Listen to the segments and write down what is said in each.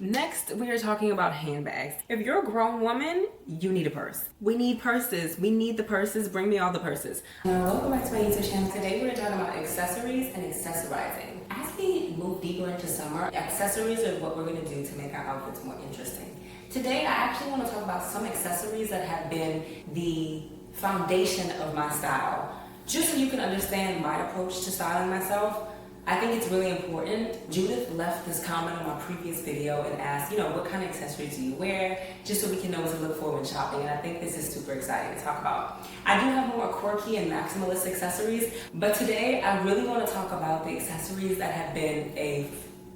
Next, we are talking about handbags. If you're a grown woman, you need a purse. We need purses. We need the purses. Bring me all the purses. Welcome back to my YouTube channel. Today we're talking about accessories and accessorizing. As we move deeper into summer, accessories are what we're going to do to make our outfits more interesting. Today, I actually want to talk about some accessories that have been the foundation of my style. Just so you can understand my approach to styling myself, I think it's really important. Judith left this comment on my previous video and asked, what kind of accessories do you wear? Just so we can know what to look for when shopping. And I think this is super exciting to talk about. I do have more quirky and maximalist accessories, but today I really want to talk about the accessories that have been a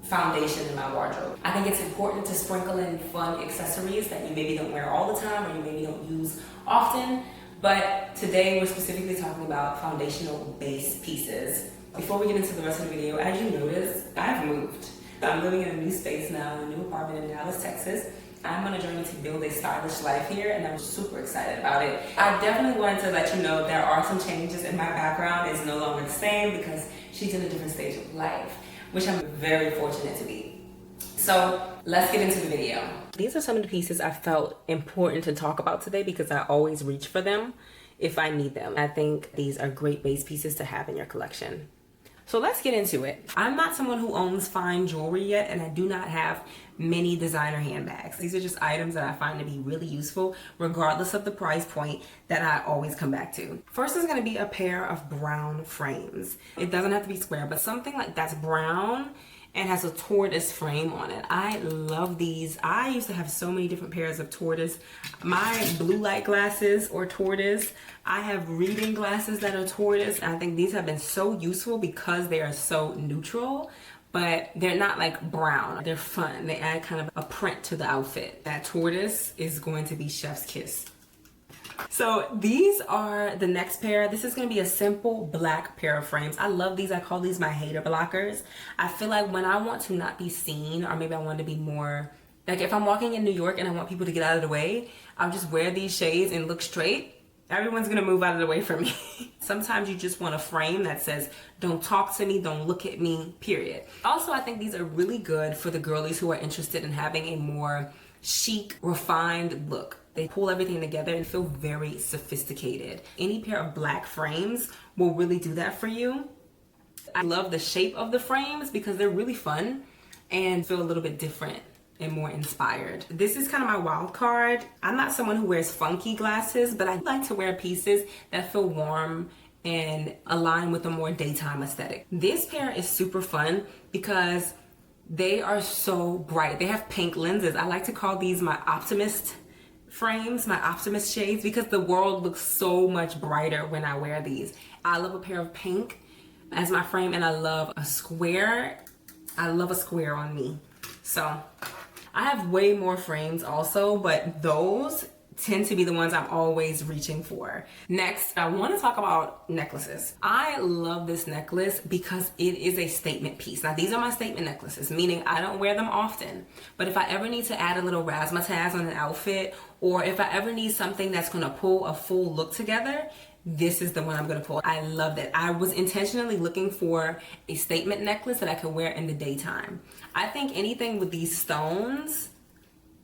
foundation in my wardrobe. I think it's important to sprinkle in fun accessories that you maybe don't wear all the time or you maybe don't use often. But today we're specifically talking about foundational base pieces. Before we get into the rest of the video, as you notice, I've moved. I'm living in a new space now, a new apartment in Dallas, Texas. I'm on a journey to build a stylish life here, and I'm super excited about it. I definitely wanted to let you know there are some changes in my background. It's no longer the same because she's in a different stage of life, which I'm very fortunate to be. So let's get into the video. These are some of the pieces I felt important to talk about today because I always reach for them if I need them. I think these are great base pieces to have in your collection. So let's get into it. I'm not someone who owns fine jewelry yet, and I do not have many designer handbags. These are just items that I find to be really useful, regardless of the price point, that I always come back to. First is gonna be a pair of brown frames. It doesn't have to be square, but something like that's brown and has a tortoise frame on it. I love these. I used to have so many different pairs of tortoise. My blue light glasses are tortoise. I have reading glasses that are tortoise. I think these have been so useful because they are so neutral, but they're not like brown. They're fun. They add kind of a print to the outfit. That tortoise is going to be chef's kiss. So these are the next pair. This is going to be a simple black pair of frames. I love these. I call these my hater blockers. I feel like when I want to not be seen, or maybe I want to be more, like if I'm walking in New York and I want people to get out of the way, I'll just wear these shades and look straight. Everyone's going to move out of the way from me. Sometimes you just want a frame that says, don't talk to me, don't look at me, period. Also, I think these are really good for the girlies who are interested in having a more chic, refined look. They pull everything together and feel very sophisticated. Any pair of black frames will really do that for you. I love the shape of the frames because they're really fun and feel a little bit different and more inspired. This is kind of my wild card. I'm not someone who wears funky glasses, but I like to wear pieces that feel warm and align with a more daytime aesthetic. This pair is super fun because they are so bright. They have pink lenses. I like to call these my optimist frames, my optimist shades, because the world looks so much brighter when I wear these. I love a pair of pink as my frame, and I love a square. I love a square on me. So I have way more frames also, but those tend to be the ones I'm always reaching for. Next, I want to talk about necklaces. I love this necklace because it is a statement piece. Now, these are my statement necklaces, meaning I don't wear them often. But if I ever need to add a little razzmatazz on an outfit, or if I ever need something that's going to pull a full look together, this is the one I'm going to pull. I love that. I was intentionally looking for a statement necklace that I could wear in the daytime. I think anything with these stones,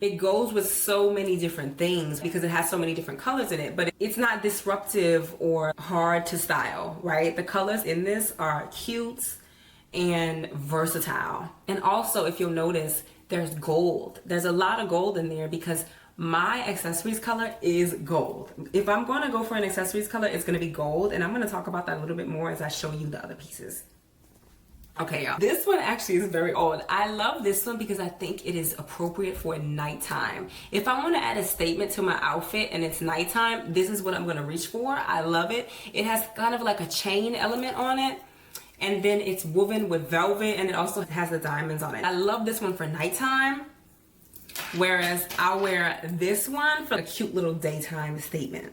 it goes with so many different things because it has so many different colors in it, but it's not disruptive or hard to style, right? The colors in this are cute and versatile. And also, if you'll notice, there's gold. There's a lot of gold in there because my accessories color is gold. If I'm going to go for an accessories color, it's going to be gold, and I'm going to talk about that a little bit more as I show you the other pieces. Okay, y'all. This one actually is very old. I love this one because I think it is appropriate for nighttime. If I want to add a statement to my outfit and it's nighttime, this is what I'm going to reach for. I love it. It has kind of like a chain element on it, and then it's woven with velvet, and it also has the diamonds on it. I love this one for nighttime, whereas I'll wear this one for a cute little daytime statement.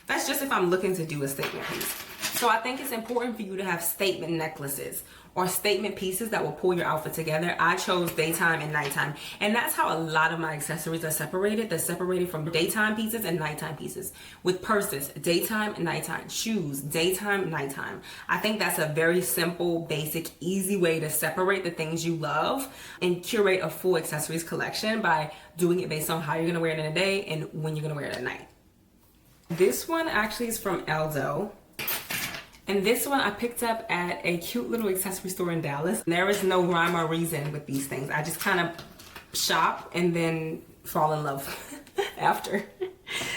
That's just if I'm looking to do a statement piece. So I think it's important for you to have statement necklaces. or statement pieces that will pull your outfit together. I chose daytime and nighttime. And that's how a lot of my accessories are separated. They're separated from daytime pieces and nighttime pieces. With purses, daytime and nighttime. Shoes, daytime, nighttime. I think that's a very simple, basic, easy way to separate the things you love and curate a full accessories collection by doing it based on how you're gonna wear it in a day and when you're gonna wear it at night. This one actually is from Aldo. And this one I picked up at a cute little accessory store in Dallas. There is no rhyme or reason with these things. I just kind of shop and then fall in love after.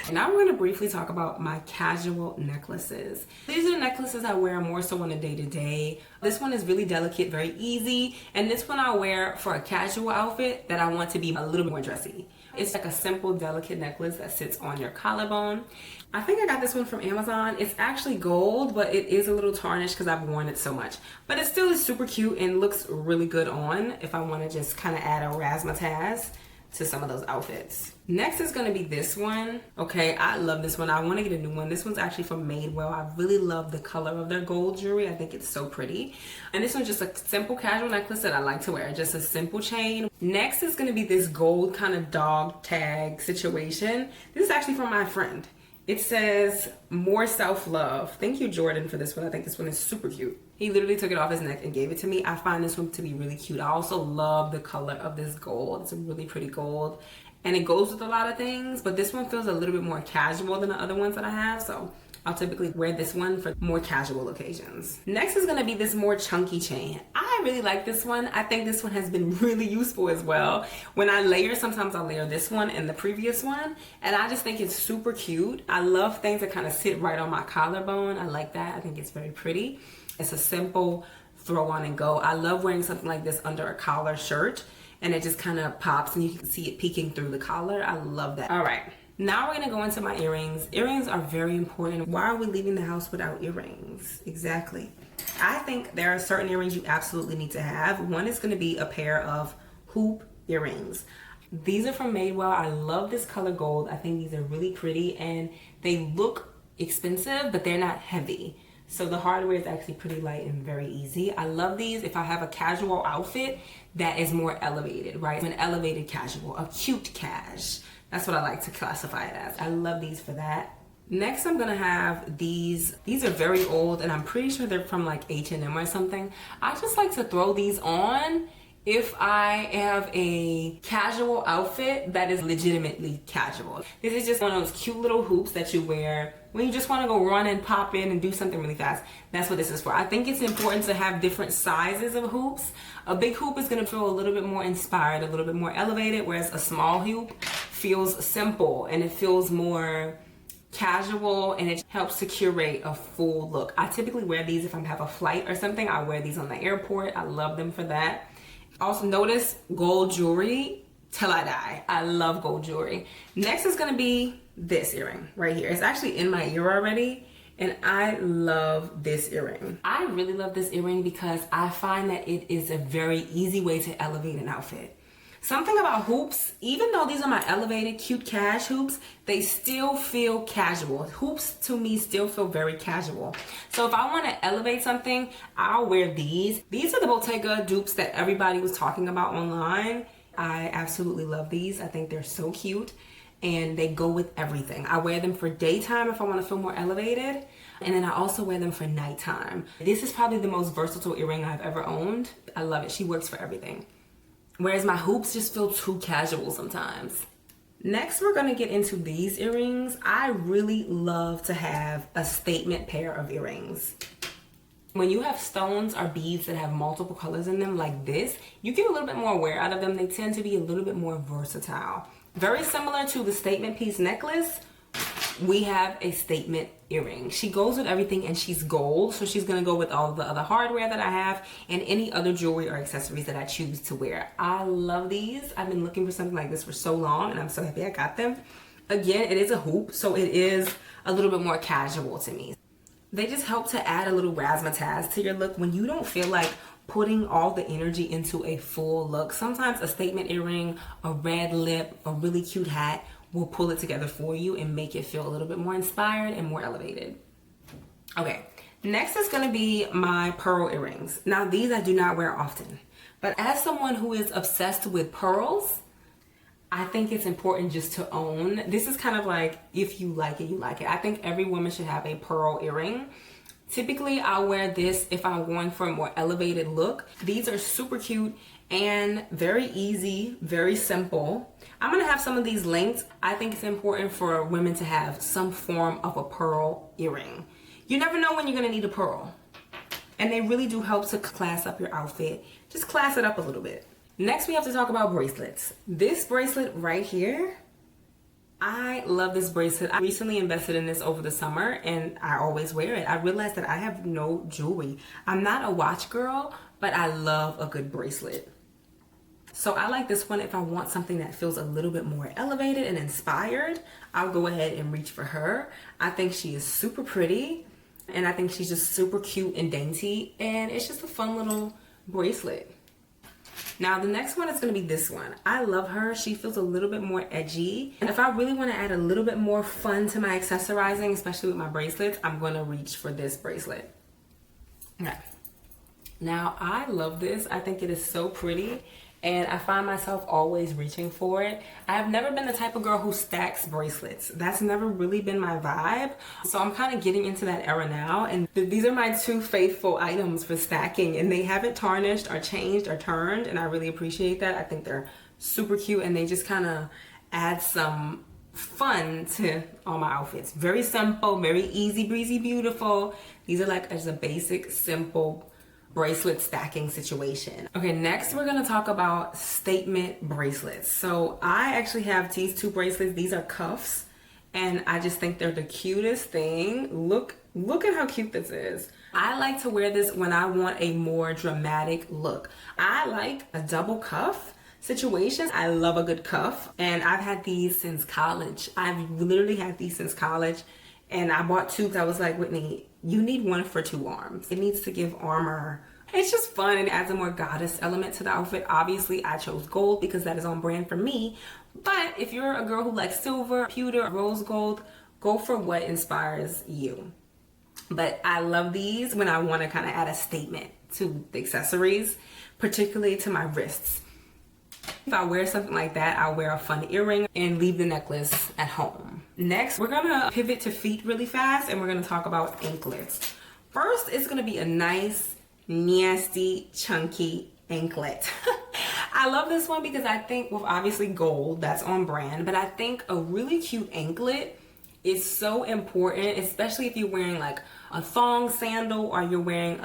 And now we're going to briefly talk about my casual necklaces. These are the necklaces I wear more so on a day-to-day. This one is really delicate, very easy. And this one I wear for a casual outfit that I want to be a little more dressy. It's like a simple, delicate necklace that sits on your collarbone. I think I got this one from Amazon. It's actually gold, but it is a little tarnished because I've worn it so much. But it still is super cute and looks really good on if I want to just kind of add a razzmatazz to some of those outfits. Next is going to be this one. Okay, I love this one. I want to get a new one. This one's actually from Madewell. I really love the color of their gold jewelry. I think it's so pretty. And this one's just a simple casual necklace that I like to wear. Just a simple chain. Next is going to be this gold kind of dog tag situation. This is actually from my friend. It says, more self-love. Thank you, Jordan, for this one. I think this one is super cute. He literally took it off his neck and gave it to me. I find this one to be really cute. I also love the color of this gold. It's a really pretty gold. And it goes with a lot of things, but this one feels a little bit more casual than the other ones that I have. So I'll typically wear this one for more casual occasions. Next is gonna be this more chunky chain. I really like this one. I think this one has been really useful as well. When I layer, sometimes I'll layer this one and the previous one, and I just think it's super cute. I love things that kind of sit right on my collarbone. I like that. I think it's very pretty. It's a simple throw on and go. I love wearing something like this under a collar shirt, and it just kind of pops and you can see it peeking through the collar. I love that. All right. Now we're gonna go into my earrings. Earrings are very important. Why are we leaving the house without earrings? Exactly. I think there are certain earrings you absolutely need to have. One is gonna be a pair of hoop earrings. These are from Madewell. I love this color gold. I think these are really pretty and they look expensive, but they're not heavy. So the hardware is actually pretty light and very easy. I love these if I have a casual outfit that is more elevated, right? An elevated casual, a cute cash. That's what I like to classify it as. I love these for that. Next, I'm gonna have these. These are very old and I'm pretty sure they're from like H&M or something. I just like to throw these on if I have a casual outfit that is legitimately casual. This is just one of those cute little hoops that you wear when you just want to go run and pop in and do something really fast. That's what this is for. I think it's important to have different sizes of hoops. A big hoop is going to feel a little bit more inspired, a little bit more elevated, whereas a small hoop feels simple and it feels more casual and it helps to curate a full look. I typically wear these if I have a flight or something. I wear these on the airport. I love them for that. Also notice gold jewelry till I die. I love gold jewelry. Next is gonna be this earring right here. It's actually in my ear already and I love this earring. I really love this earring because I find that it is a very easy way to elevate an outfit. Something about hoops, even though these are my elevated cute cash hoops, they still feel casual. Hoops to me still feel very casual. So if I want to elevate something, I'll wear these. These are the Bottega dupes that everybody was talking about online. I absolutely love these. I think they're so cute and they go with everything. I wear them for daytime if I want to feel more elevated. And then I also wear them for nighttime. This is probably the most versatile earring I've ever owned. I love it. She works for everything. Whereas my hoops just feel too casual sometimes. Next, we're gonna get into these earrings. I really love to have a statement pair of earrings. When you have stones or beads that have multiple colors in them like this, you get a little bit more wear out of them. They tend to be a little bit more versatile. Very similar to the statement piece necklace, we have a statement earring. She goes with everything and she's gold, so she's gonna go with all the other hardware that I have and any other jewelry or accessories that I choose to wear. I love these. I've been looking for something like this for so long and I'm so happy I got them. Again, it is a hoop, so it is a little bit more casual to me. They just help to add a little razzmatazz to your look when you don't feel like putting all the energy into a full look. Sometimes a statement earring, a red lip, a really cute hat will pull it together for you and make it feel a little bit more inspired and more elevated. Okay, Next is gonna be my pearl earrings. Now these I do not wear often, but as someone who is obsessed with pearls, I think it's important just to own. This is kind of like, if you like it, you like it. I think every woman should have a pearl earring. Typically, I'll wear this if I'm going for a more elevated look. These are super cute and very easy, very simple. I'm gonna have some of these linked. I think it's important for women to have some form of a pearl earring. You never know when you're gonna need a pearl. And they really do help to class up your outfit. Just class it up a little bit. Next, we have to talk about bracelets. This bracelet right here, I love this bracelet. I recently invested in this over the summer and I always wear it. I realized that I have no jewelry. I'm not a watch girl, but I love a good bracelet. So I like this one if I want something that feels a little bit more elevated and inspired. I'll go ahead and reach for her. I think she is super pretty and I think she's just super cute and dainty, and it's just a fun little bracelet. Now the next one is going to be this one. I love her. She feels a little bit more edgy. And if I really want to add a little bit more fun to my accessorizing, especially with my bracelets, I'm going to reach for this bracelet. Okay. Now I love this. I think it is so pretty. And I find myself always reaching for it. I have never been the type of girl who stacks bracelets. That's never really been my vibe. So I'm kind of getting into that era now. And these are my two faithful items for stacking. And they haven't tarnished or changed or turned. And I really appreciate that. I think they're super cute. And they just kind of add some fun to all my outfits. Very simple, very easy breezy, beautiful. These are like as a basic, simple bracelet stacking situation. Okay, next we're gonna talk about statement bracelets. So I actually have these two bracelets. These are cuffs and I just think they're the cutest thing. Look at how cute this is. I like to wear this when I want a more dramatic look. I like a double cuff situation. I love a good cuff and I've had these since college. I've literally had these since college and I bought two because I was like, Whitney, you need one for two arms. It needs to give armor. It's just fun and it adds a more goddess element to the outfit. Obviously, I chose gold because that is on brand for me. But if you're a girl who likes silver, pewter, rose gold, go for what inspires you. But I love these when I want to kind of add a statement to the accessories, particularly to my wrists. If I wear something like that, I'll wear a fun earring and leave the necklace at home. Next, we're gonna pivot to feet really fast and we're gonna talk about anklets. First, it's gonna be a nice, nasty, chunky anklet. I love this one because I think with obviously gold, that's on brand, but I think a really cute anklet is so important, especially if you're wearing like a thong sandal or you're wearing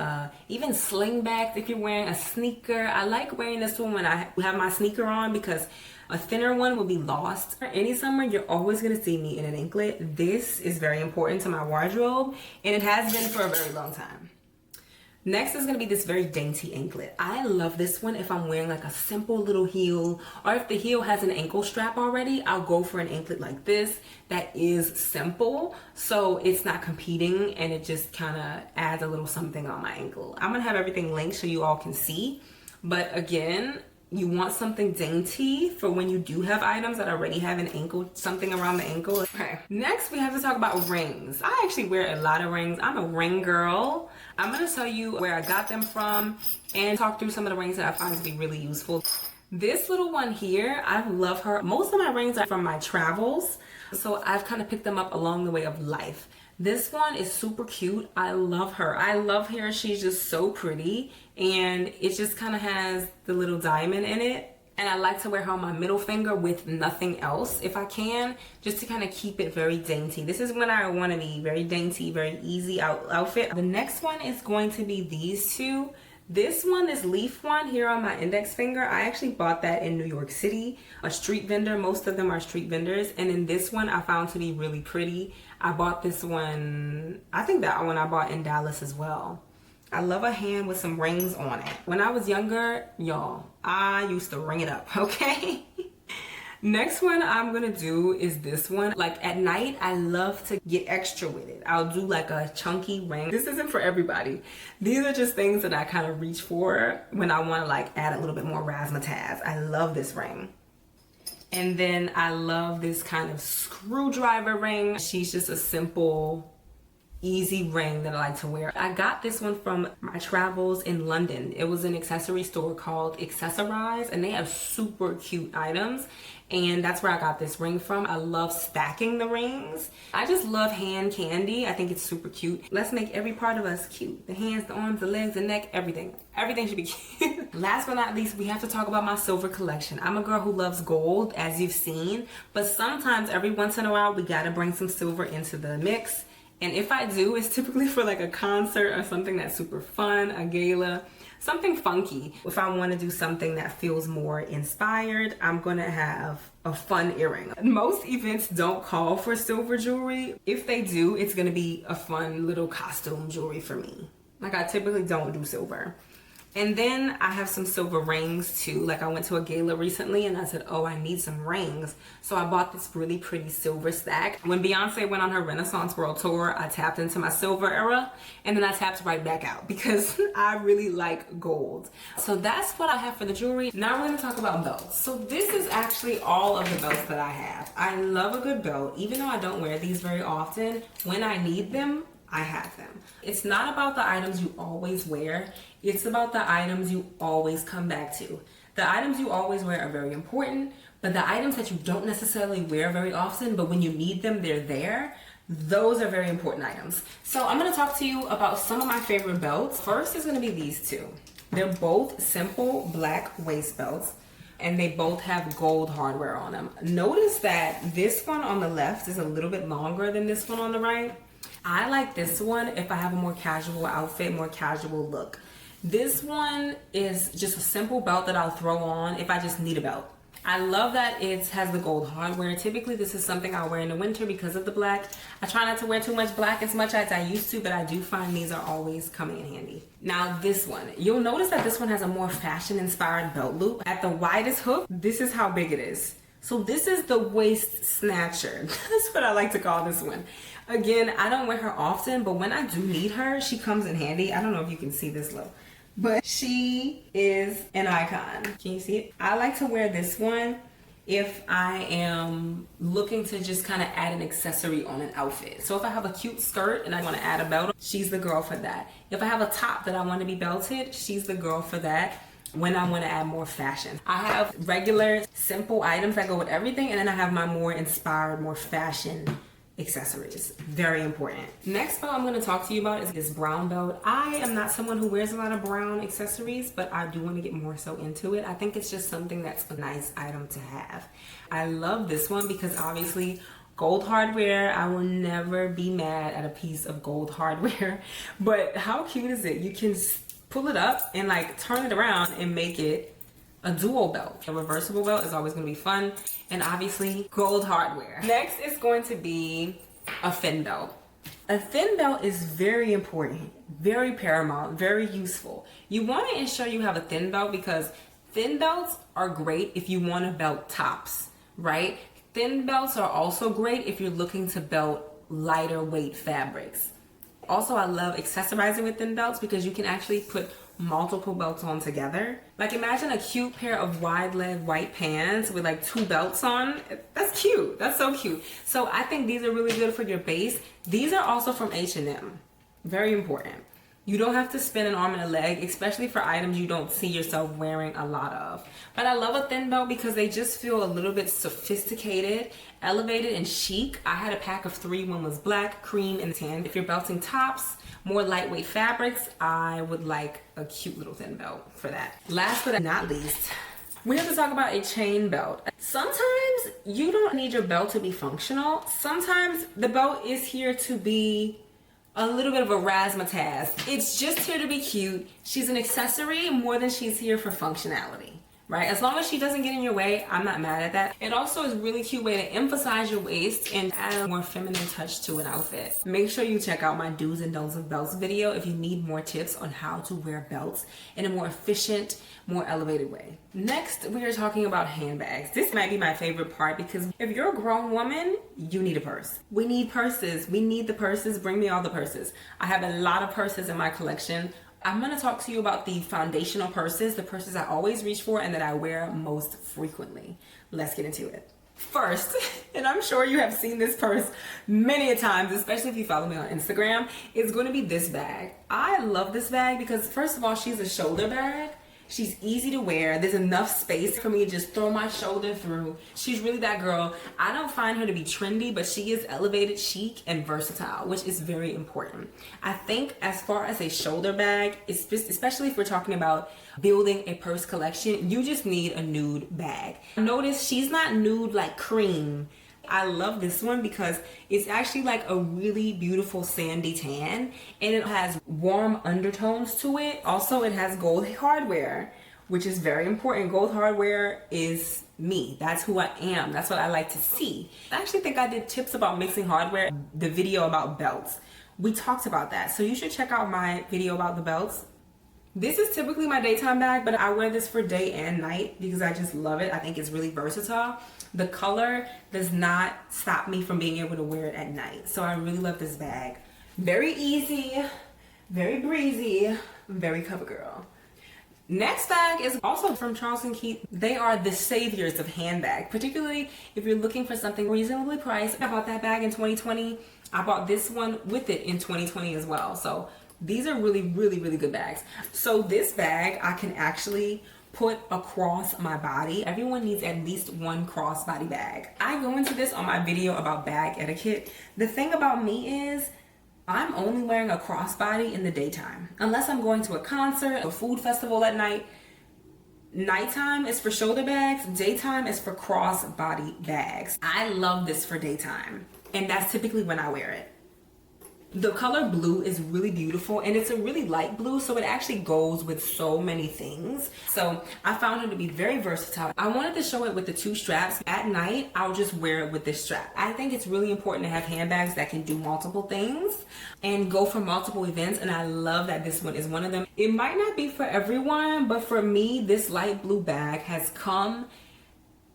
even slingbacks if you're wearing a sneaker. I like wearing this one when I have my sneaker on because a thinner one will be lost. Any summer, you're always gonna see me in an anklet. This is very important to my wardrobe and it has been for a very long time. Next is gonna be this very dainty anklet. I love this one if I'm wearing like a simple little heel, or if the heel has an ankle strap already, I'll go for an anklet like this that is simple, so it's not competing and it just kind of adds a little something on my ankle. I'm gonna have everything linked so you all can see, but again, you want something dainty for when you do have items that already have an ankle, something around the ankle. Okay, next we have to talk about rings. I actually wear a lot of rings. I'm a ring girl. I'm gonna tell you where I got them from and talk through some of the rings that I find to be really useful. This little one here, I love her. Most of my rings are from my travels, so I've kind of picked them up along the way of life. This one is super cute. I love her. I love her. She's just so pretty and it just kind of has the little diamond in it. And I like to wear her on my middle finger with nothing else if I can, just to kind of keep it very dainty. This is when I want to be very dainty, very easy outfit. The next one is going to be these two. This one, this leaf one here on my index finger, I actually bought that in New York City, a street vendor. Most of them are street vendors. And in this one, I found to be really pretty. I bought this one, I think that one I bought in Dallas as well. I love a hand with some rings on it. When I was younger, y'all, I used to ring it up, okay? Next one I'm gonna do is this one. Like at night, I love to get extra with it. I'll do like a chunky ring. This isn't for everybody. These are just things that I kind of reach for when I want to like add a little bit more razzmatazz. I love this ring. And then I love this kind of screwdriver ring. She's just a simple easy ring that I like to wear. I got this one from my travels in London. It was an accessory store called Accessorize, and they have super cute items. And that's where I got this ring from. I love stacking the rings. I just love hand candy. I think it's super cute. Let's make every part of us cute. The hands, the arms, the legs, the neck, everything. Everything should be cute. Last but not least, we have to talk about my silver collection. I'm a girl who loves gold, as you've seen, but sometimes every once in a while, we gotta bring some silver into the mix. And if I do, it's typically for like a concert or something that's super fun, a gala, something funky. If I want to do something that feels more inspired, I'm gonna have a fun earring. Most events don't call for silver jewelry. If they do, it's gonna be a fun little costume jewelry for me. Like, I typically don't do silver. And then I have some silver rings too. Like, I went to a gala recently and I said, oh, I need some rings. So I bought this really pretty silver stack. When Beyonce went on her Renaissance World Tour, I tapped into my silver era and then I tapped right back out because I really like gold. So that's what I have for the jewelry. Now we're gonna talk about belts. So this is actually all of the belts that I have. I love a good belt. Even though I don't wear these very often, when I need them, I have them. It's not about the items you always wear. It's about the items you always come back to. The items you always wear are very important, but the items that you don't necessarily wear very often, but when you need them, they're there, those are very important items. So I'm gonna talk to you about some of my favorite belts. First is gonna be these two. They're both simple black waist belts, and they both have gold hardware on them. Notice that this one on the left is a little bit longer than this one on the right. I like this one if I have a more casual outfit, more casual look. This one is just a simple belt that I'll throw on if I just need a belt. I love that it has the gold hardware. Typically, this is something I wear in the winter because of the black. I try not to wear too much black as much as I used to, but I do find these are always coming in handy. Now this one, you'll notice that this one has a more fashion-inspired belt loop. At the widest hook, this is how big it is. So this is the waist snatcher. That's what I like to call this one. Again, I don't wear her often, but when I do need her, she comes in handy. I don't know if you can see this look, but she is an icon. Can you see it? I like to wear this one if I am looking to just kind of add an accessory on an outfit. So if I have a cute skirt and I want to add a belt, she's the girl for that. If I have a top that I want to be belted, she's the girl for that. When I want to add more fashion, I have regular simple items that go with everything, and then I have my more inspired, more fashion accessories. Very important. Next belt I'm going to talk to you about is this brown belt. I am not someone who wears a lot of brown accessories, but I do want to get more so into it. I think it's just something that's a nice item to have. I love this one because obviously gold hardware. I will never be mad at a piece of gold hardware, but how cute is it? You can pull it up and like turn it around and make it a dual belt. A reversible belt is always going to be fun, and obviously gold hardware. Next is going to be a thin belt. A thin belt is very important, very paramount, very useful. You want to ensure you have a thin belt because thin belts are great if you want to belt tops, right? Thin belts are also great if you're looking to belt lighter weight fabrics. Also, I love accessorizing with thin belts because you can actually put multiple belts on together. Like, imagine a cute pair of wide leg white pants with like 2 belts on. That's cute. That's so cute. So I think these are really good for your base. These are also from H&M. Very important. You don't have to spend an arm and a leg, especially for items you don't see yourself wearing a lot of. But I love a thin belt because they just feel a little bit sophisticated, elevated, and chic. I had a pack of 3. One was black, cream, and tan. If you're belting tops, more lightweight fabrics, I would like a cute little thin belt for that. Last but not least, we have to talk about a chain belt. Sometimes you don't need your belt to be functional. Sometimes the belt is here to be a little bit of a razzmatazz. It's just here to be cute. She's an accessory more than she's here for functionality, right? As long as she doesn't get in your way, I'm not mad at that. It also is a really cute way to emphasize your waist and add a more feminine touch to an outfit. Make sure you check out my do's and don'ts of belts video if you need more tips on how to wear belts in a more efficient, more elevated way. Next, we are talking about handbags. This might be my favorite part because if you're a grown woman, you need a purse. We need purses. We need the purses. Bring me all the purses. I have a lot of purses in my collection. I'm going to talk to you about the foundational purses, the purses I always reach for and that I wear most frequently. Let's get into it. First, and I'm sure you have seen this purse many a times, especially if you follow me on Instagram, it's going to be this bag. I love this bag because first of all, she's a shoulder bag. She's easy to wear. There's enough space for me to just throw my shoulder through. She's really that girl. I don't find her to be trendy, but she is elevated, chic, and versatile, which is very important. I think as far as a shoulder bag, especially if we're talking about building a purse collection, you just need a nude bag. Notice she's not nude like cream. I love this one because it's actually like a really beautiful sandy tan, and it has warm undertones to it. Also, it has gold hardware, which is very important. Gold hardware is me. That's who I am. That's what I like to see. I actually think I did tips about mixing hardware, the video about belts. We talked about that. So you should check out my video about the belts. This is typically my daytime bag, but I wear this for day and night because I just love it. I think it's really versatile. The color does not stop me from being able to wear it at night. So I really love this bag. Very easy, very breezy, very cover girl. Next bag is also from Charles & Keith. They are the saviors of handbag, particularly if you're looking for something reasonably priced. I bought that bag in 2020. I bought this one with it in 2020 as well. So these are really, really, really good bags. So this bag I can actually put across my body. Everyone needs at least one crossbody bag. I go into this on my video about bag etiquette. The thing about me is I'm only wearing a crossbody in the daytime. Unless I'm going to a concert, a food festival at night. Nighttime is for shoulder bags, daytime is for crossbody bags. I love this for daytime, and that's typically when I wear it. The color blue is really beautiful, and it's a really light blue, so it actually goes with so many things. So I found it to be very versatile. I wanted to show it with the two straps. At night, I'll just wear it with this strap. I think it's really important to have handbags that can do multiple things and go for multiple events, and I love that this one is one of them. It might not be for everyone, but for me, this light blue bag has come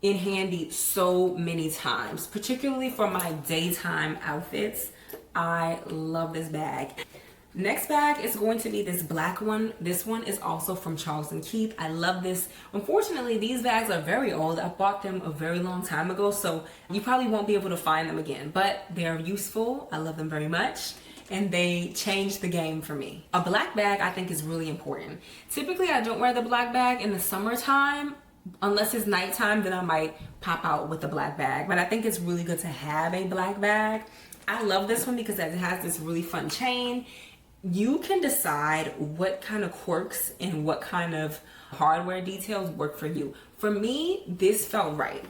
in handy so many times, particularly for my daytime outfits. I love this bag. Next bag is going to be this black one. This one is also from Charles & Keith. I love this. Unfortunately, these bags are very old. I bought them a very long time ago, so you probably won't be able to find them again, but they're useful. I love them very much, and they changed the game for me. A black bag I think is really important. Typically, I don't wear the black bag in the summertime. Unless it's nighttime, then I might pop out with a black bag, but I think it's really good to have a black bag. I love this one because it has this really fun chain. You can decide what kind of quirks and what kind of hardware details work for you. For me, this felt right.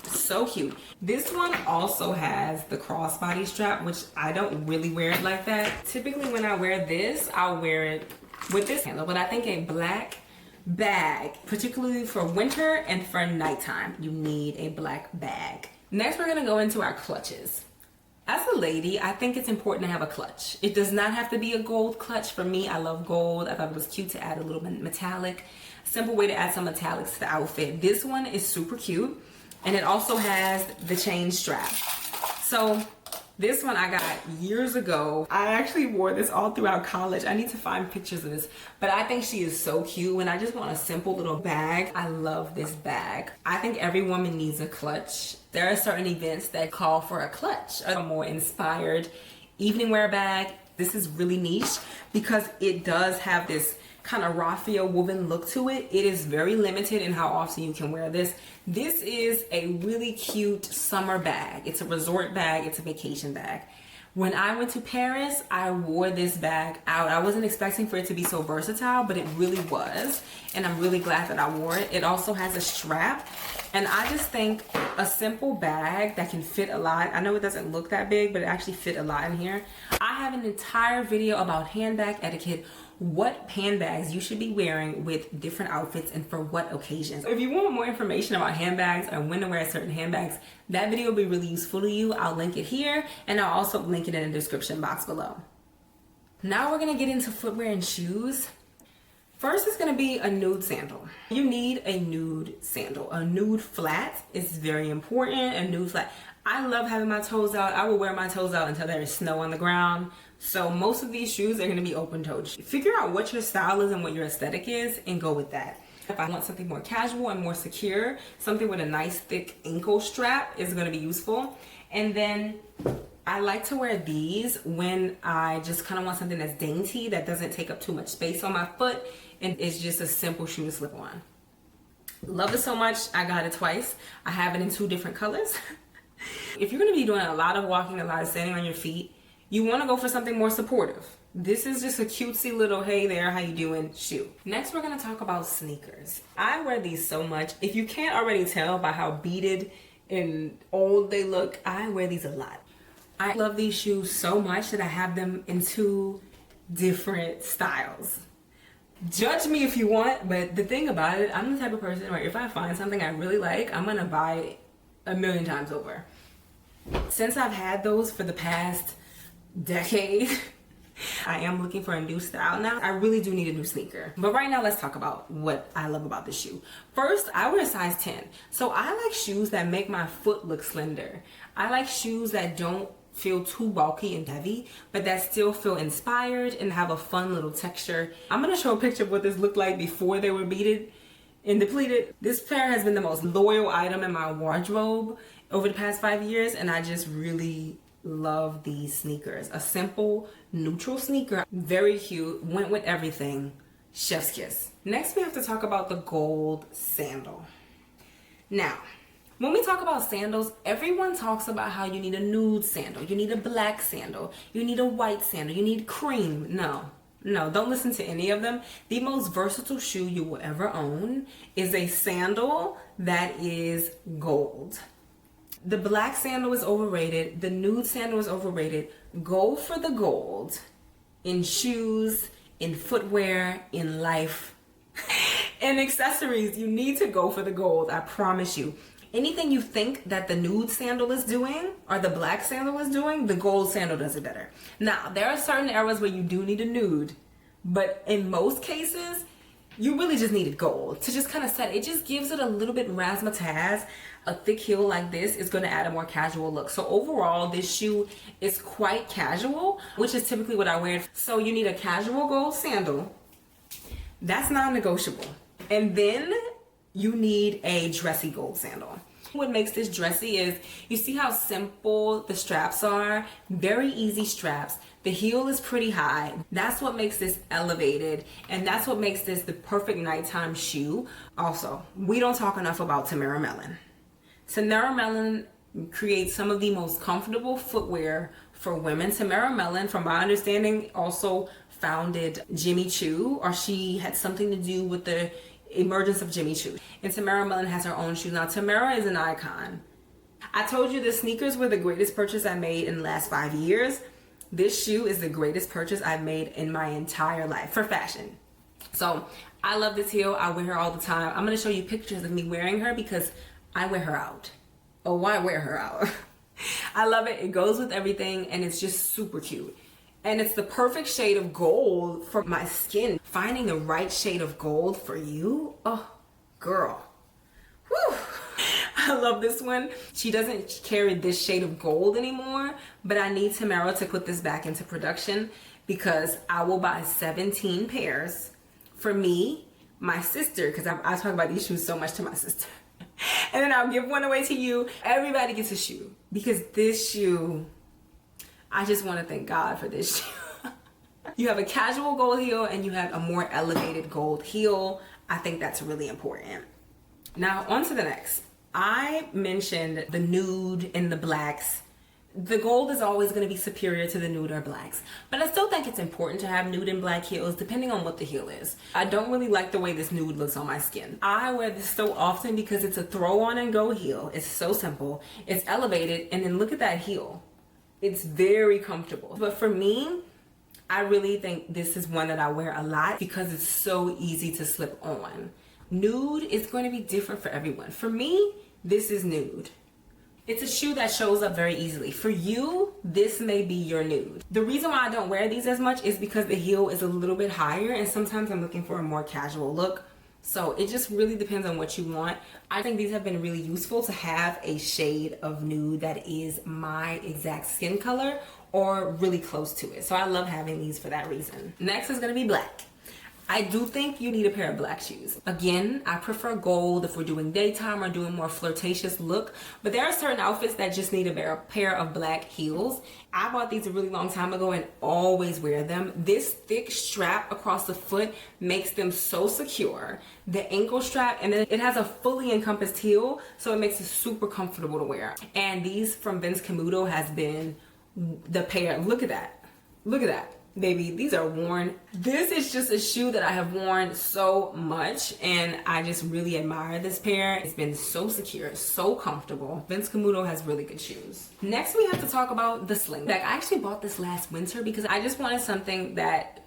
So cute. This one also has the crossbody strap, which I don't really wear it like that. Typically when I wear this, I'll wear it with this handle, but I think a black bag, particularly for winter and for nighttime, you need a black bag. Next, we're gonna go into our clutches. As a lady, I think it's important to have a clutch. It does not have to be a gold clutch. For me, I love gold. I thought it was cute to add a little bit metallic. Simple way to add some metallics to the outfit. This one is super cute, and it also has the chain strap. So this one I got years ago. I actually wore this all throughout college. I need to find pictures of this, but I think she is so cute. When I just want a simple little bag, I love this bag. I think every woman needs a clutch. There are certain events that call for a clutch, a more inspired evening wear bag. This is really niche because it does have this kind of raffia woven look to it. It is very limited in how often you can wear this. This is a really cute summer bag. It's a resort bag. It's a vacation bag. When I went to Paris, I wore this bag out. I wasn't expecting for it to be so versatile, but it really was. And I'm really glad that I wore it. It also has a strap. And I just think a simple bag that can fit a lot. I know it doesn't look that big, but it actually fit a lot in here. I have an entire video about handbag etiquette, what handbags you should be wearing with different outfits and for what occasions. If you want more information about handbags and when to wear certain handbags, that video will be really useful to you. I'll link it here, and I'll also link it in the description box below. Now we're gonna get into footwear and shoes. First is gonna be a nude sandal. You need a nude sandal. A nude flat is very important. A nude flat. I love having my toes out. I will wear my toes out until there is snow on the ground. So most of these shoes are gonna be open-toed. Figure out what your style is and what your aesthetic is and go with that. If I want something more casual and more secure, something with a nice thick ankle strap is going to be useful. And then I like to wear these when I just kind of want something that's dainty, that doesn't take up too much space on my foot, and it's just a simple shoe to slip on. Love it so much, I got it twice. I have it in 2 different colors. If you're going to be doing a lot of walking, a lot of standing on your feet, you want to go for something more supportive. This is just a cutesy little hey there, how you doing shoe. Next, we're going to talk about sneakers. I wear these so much. If you can't already tell by how beaded and old they look, I wear these a lot. I love these shoes so much that I have them in 2 different styles. Judge me if you want, but the thing about it, I'm the type of person where if I find something I really like, I'm gonna buy it a million times over. Since I've had those for the past decade, I am looking for a new style now. I really do need a new sneaker. But right now, let's talk about what I love about this shoe. First, I wear a size 10. So I like shoes that make my foot look slender. I like shoes that don't feel too bulky and heavy, but that still feel inspired and have a fun little texture. I'm gonna show a picture of what this looked like before they were beaded and depleted. This pair has been the most loyal item in my wardrobe over the past 5 years, and I just really love these sneakers. A simple neutral sneaker, very cute, went with everything. Chef's kiss. Next, we have to talk about the gold sandal. Now, when we talk about sandals, everyone talks about how you need a nude sandal, you need a black sandal, you need a white sandal, you need cream. No, don't listen to any of them. The most versatile shoe you will ever own is a sandal that is gold. The black sandal is overrated. The nude sandal is overrated. Go for the gold in shoes, in footwear, in life, in accessories. You need to go for the gold. I promise you. Anything you think that the nude sandal is doing or the black sandal is doing, the gold sandal does it better. Now, there are certain areas where you do need a nude, but in most cases, you really just needed gold to just kind of set it. It just gives it a little bit razzmatazz. A thick heel like this is going to add a more casual look. So overall, this shoe is quite casual, which is typically what I wear. So you need a casual gold sandal. That's non-negotiable. And then you need a dressy gold sandal. What makes this dressy is, you see how simple the straps are? Very easy straps. The heel is pretty high. That's what makes this elevated, and that's what makes this the perfect nighttime shoe. Also, we don't talk enough about Tamara Mellon. Tamara Mellon creates some of the most comfortable footwear for women. Tamara Mellon, from my understanding, also founded Jimmy Choo, or she had something to do with the emergence of Jimmy Choo. And Tamara Mellon has her own shoes. Now, Tamara is an icon. I told you the sneakers were the greatest purchase I made in the last 5 years. This shoe is the greatest purchase I've made in my entire life for fashion. So I love this heel. I wear her all the time. I'm going to show you pictures of me wearing her because I wear her out. Oh, I wear her out. I love it. It goes with everything, and it's just super cute. And it's the perfect shade of gold for my skin. Finding the right shade of gold for you, oh, girl. Whew. I love this one. She doesn't carry this shade of gold anymore, but I need Tamara to put this back into production because I will buy 17 pairs for me, my sister, because I talk about these shoes so much to my sister. And then I'll give one away to you. Everybody gets a shoe because this shoe, I just want to thank God for this shoe. You have a casual gold heel and you have a more elevated gold heel. I think that's really important. Now on to the next. I mentioned the nude and the blacks. The gold is always going to be superior to the nude or blacks, but I still think it's important to have nude and black heels depending on what the heel is. I don't really like the way this nude looks on my skin. I wear this so often because it's a throw on and go heel. It's so simple. It's elevated, and then look at that heel. It's very comfortable. But for me, I really think this is one that I wear a lot because it's so easy to slip on. Nude is going to be different for everyone. For me, this is nude. It's a shoe that shows up very easily. For you, this may be your nude. The reason why I don't wear these as much is because the heel is a little bit higher, and sometimes I'm looking for a more casual look. So it just really depends on what you want. I think these have been really useful to have a shade of nude that is my exact skin color or really close to it. So I love having these for that reason. Next is gonna be black. I do think you need a pair of black shoes. Again, I prefer gold if we're doing daytime or doing more flirtatious look, but there are certain outfits that just need a pair of black heels. I bought these a really long time ago and always wear them. This thick strap across the foot makes them so secure. The ankle strap, and then it has a fully encompassed heel, so it makes it super comfortable to wear. And these from Vince Camuto has been the pair. Look at that. Look at that. Baby, these are worn. This is just a shoe that I have worn so much, and I just really admire this pair. It's been so secure, so comfortable. Vince Camuto has really good shoes. Next, we have to talk about the Slingback. I actually bought this last winter because I just wanted something that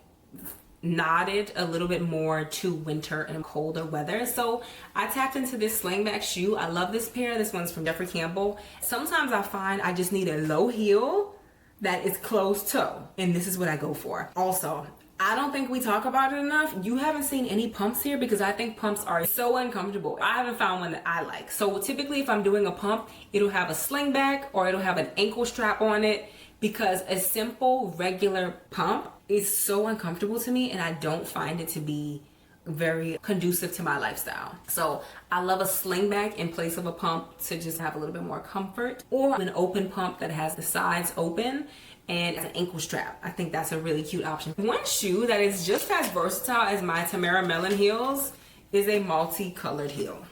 nodded a little bit more to winter and colder weather. So I tapped into this Slingback shoe. I love this pair. This one's from Jeffrey Campbell. Sometimes I find I just need a low heel that is closed toe, and this is what I go for. Also, I don't think we talk about it enough. You haven't seen any pumps here because I think pumps are so uncomfortable. I haven't found one that I like. So typically if I'm doing a pump, it'll have a slingback or it'll have an ankle strap on it, because a simple regular pump is so uncomfortable to me and I don't find it to be very conducive to my lifestyle. So I love a slingback in place of a pump to just have a little bit more comfort, or an open pump that has the sides open and an ankle strap. I think that's a really cute option. One shoe that is just as versatile as my Tamara Mellon heels is a multicolored heel.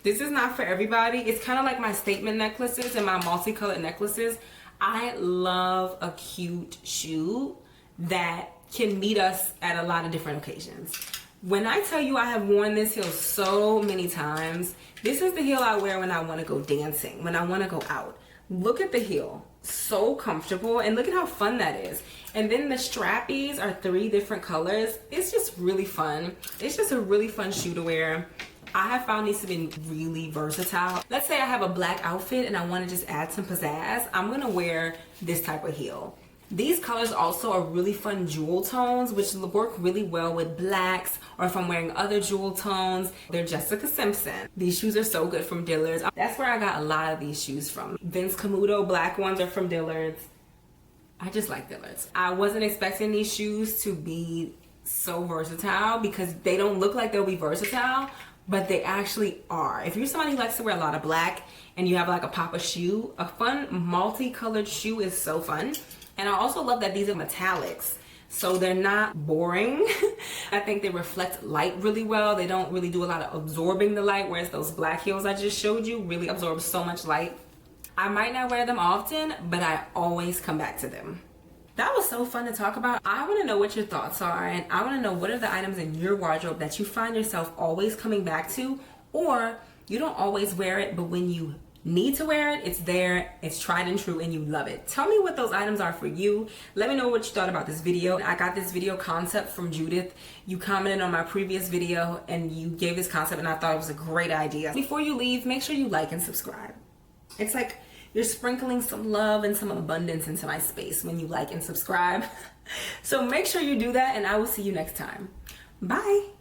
This is not for everybody. It's kind of like my statement necklaces and my multicolored necklaces. I love a cute shoe that can meet us at a lot of different occasions. When I tell you I have worn this heel so many times, this is the heel I wear when I want to go dancing, when I want to go out. Look at the heel, so comfortable, and look at how fun that is. And then the strappies are 3 different colors. It's just really fun. It's just a really fun shoe to wear. I have found these to be really versatile. Let's say I have a black outfit and I want to just add some pizzazz. I'm going to wear this type of heel. These colors also are really fun jewel tones, which work really well with blacks, or if I'm wearing other jewel tones. They're Jessica Simpson. These shoes are so good from Dillard's. That's where I got a lot of these shoes from. Vince Camuto black ones are from Dillard's. I just like Dillard's. I wasn't expecting these shoes to be so versatile because they don't look like they'll be versatile, but they actually are. If you're somebody who likes to wear a lot of black and you have like a pop of shoe, a fun multicolored shoe is so fun. And I also love that these are metallics, so they're not boring. I think they reflect light really well. They don't really do a lot of absorbing the light, whereas those black heels I just showed you really absorb so much light. I might not wear them often, but I always come back to them. That was so fun to talk about. I want to know what your thoughts are, and I want to know what are the items in your wardrobe that you find yourself always coming back to, or you don't always wear it, but when you need to wear it, it's there, it's tried and true, and you love it. Tell me what those items are for you. Let me know what you thought about this video. I got this video concept from Judith. You commented on my previous video and you gave this concept and I thought it was a great idea. Before you leave, make sure you like and subscribe. It's like you're sprinkling some love and some abundance into my space when you like and subscribe. So make sure you do that, and I will see you next time. Bye.